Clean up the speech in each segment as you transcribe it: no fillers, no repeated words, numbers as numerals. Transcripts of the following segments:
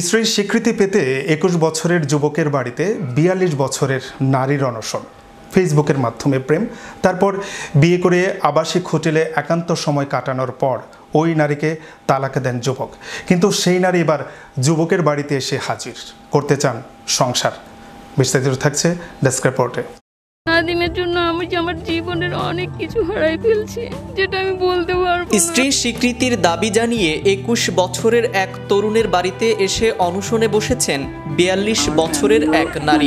স্ত্রীর স্বীকৃতি পেতে ২১ বছরের যুবকের বাড়িতে ৪২ বছরের নারীর অনশন। ফেসবুকের মাধ্যমে প্রেম, তারপর বিয়ে করে আবাসিক হোটেলে একান্ত সময় কাটানোর পর ওই নারীকে তালাক দেন যুবক। কিন্তু সেই নারী এবার যুবকের বাড়িতে এসে হাজির, করতে চান সংসার। বিস্তারিত থাকছে ডেস্ক রিপোর্টে। নাদিমের জন্য আমি আমার জীবনের অনেক কিছু হারাই ফেলছি, যেটা আমি বলতে পারবো না। স্ত্রীর স্বীকৃতির দাবি জানিয়ে ২১ বছরের এক তরুণের বাড়িতে এসে অনশনে বসেছেন ৪২ বছরের এক নারী।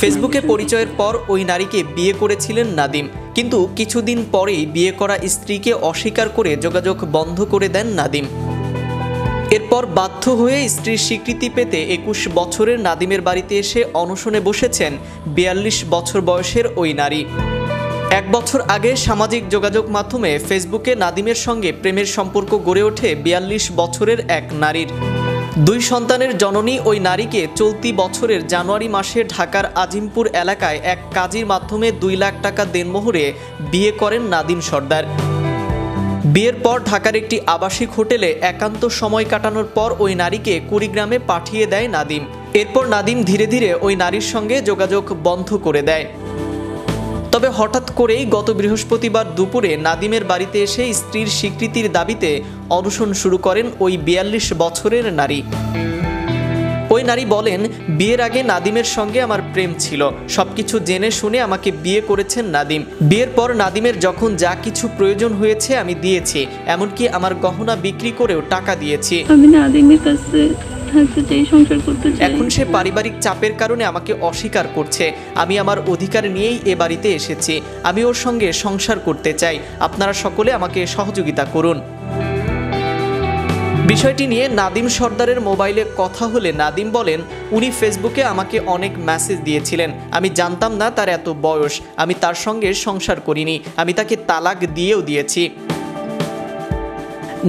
ফেসবুকে পরিচয়ের পর ওই নারীকে বিয়ে করেছিলেন নাদিম, কিন্তু কিছুদিন পরেই বিয়ে করা স্ত্রীকে অস্বীকার করে যোগাযোগ বন্ধ করে দেন নাদিম। এরপর বাধ্য হয়ে স্ত্রীর স্বীকৃতি পেতে ২১ বছরের নাদিমের বাড়িতে এসে অনশনে বসেছেন ৪২ বছর বয়সের ওই নারী। ১ বছর আগে সামাজিক যোগাযোগ মাধ্যমে ফেসবুকে নাদিমের সঙ্গে প্রেমের সম্পর্ক গড়ে ওঠে ৪২ বছরের এক নারীর। ২ সন্তানের জননী ওই নারীকে চলতি বছরের জানুয়ারি মাসে ঢাকার আজিমপুর এলাকায় এক কাজীর মাধ্যমে ২ লাখ টাকা দেনমোহরে বিয়ে করেন নাদিম সর্দার। বিয়ের পর ঢাকার একটি আবাসিক হোটেলে একান্ত সময় কাটানোর পর ওই নারীকে কুড়িগ্রামে পাঠিয়ে দেয় নাদিম। এরপর নাদিম ধীরে ধীরে ওই নারীর সঙ্গে যোগাযোগ বন্ধ করে দেয়। তবে হঠাৎ করেই গত বৃহস্পতিবার দুপুরে নাদিমের বাড়িতে এসে স্ত্রীর স্বীকৃতির দাবিতে অনশন শুরু করেন ওই ৪২ বছরের নারী। ওই নারী বলেন, বিয়ের আগে নাদিমের সঙ্গে আমার প্রেম ছিল, সবকিছু জেনে শুনে আমাকে বিয়ে করেছেন নাদিম। বিয়ের পর নাদিমের যখন যা কিছু প্রয়োজন হয়েছে আমি দিয়েছি, এমনকি আমার গহনা বিক্রি করেও টাকা দিয়েছি। আমি নাদিমের কাছে এখন সে পারিবারিক চাপের কারণে আমাকে অস্বীকার করছে। আমি আমার অধিকার নিয়েই এ বাড়িতে এসেছি। আমি ওর সঙ্গে সংসার করতে চাই। আপনারা সকলে আমাকে সহযোগিতা করুন। বিষয়টি নিয়ে নাদিম সর্দারের মোবাইলে কথা হলে নাদিম বলেন, উনি ফেসবুকে আমাকে অনেক মেসেজ দিয়েছিলেন। আমি জানতাম না তার এত বয়স। আমি তার সঙ্গে সংসার করিনি। আমি তাকে তালাক দিয়েও দিয়েছি।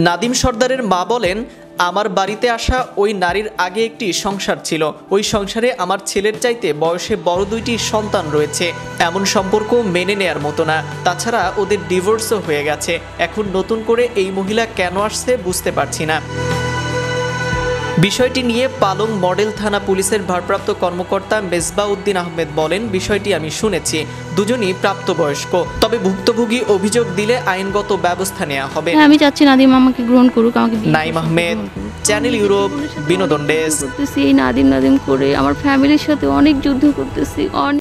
নাদিম সর্দারের মা বলেন, আমার বাড়িতে আসা ওই নারীর আগে একটি সংসার ছিল। ওই সংসারে আমার ছেলের চাইতে বয়সে বড় 2টি সন্তান রয়েছে। এমন সম্পর্ক মেনে নেয়ার মতো না। তাছাড়া ওদের ডিভোর্সও হয়ে গেছে। এখন নতুন করে এই মহিলা কেন আসছে বুঝতে পারছি না। বিষয়টি নিয়ে পালং মডেল থানা পুলিশের ভারপ্রাপ্ত কর্মকর্তা মেজবাউদ্দিন আহমেদ বলেন, বিষয়টি আমি শুনেছি। দুজনই প্রাপ্তবয়স্ক, তবে ভুক্তভোগী অভিযোগ দিলে আইনগত ব্যবস্থা নেওয়া হবে। আমি চাচ্ছি নাদিম আমাকে গ্রহণ করুক, আমাকে নাইম আহমেদ, চ্যানেল ইউরোপ, বিনোদন ডেস্ক। এই নাদিম করে আমার ফ্যামিলির সাথে অনেক যুদ্ধ করতেছি।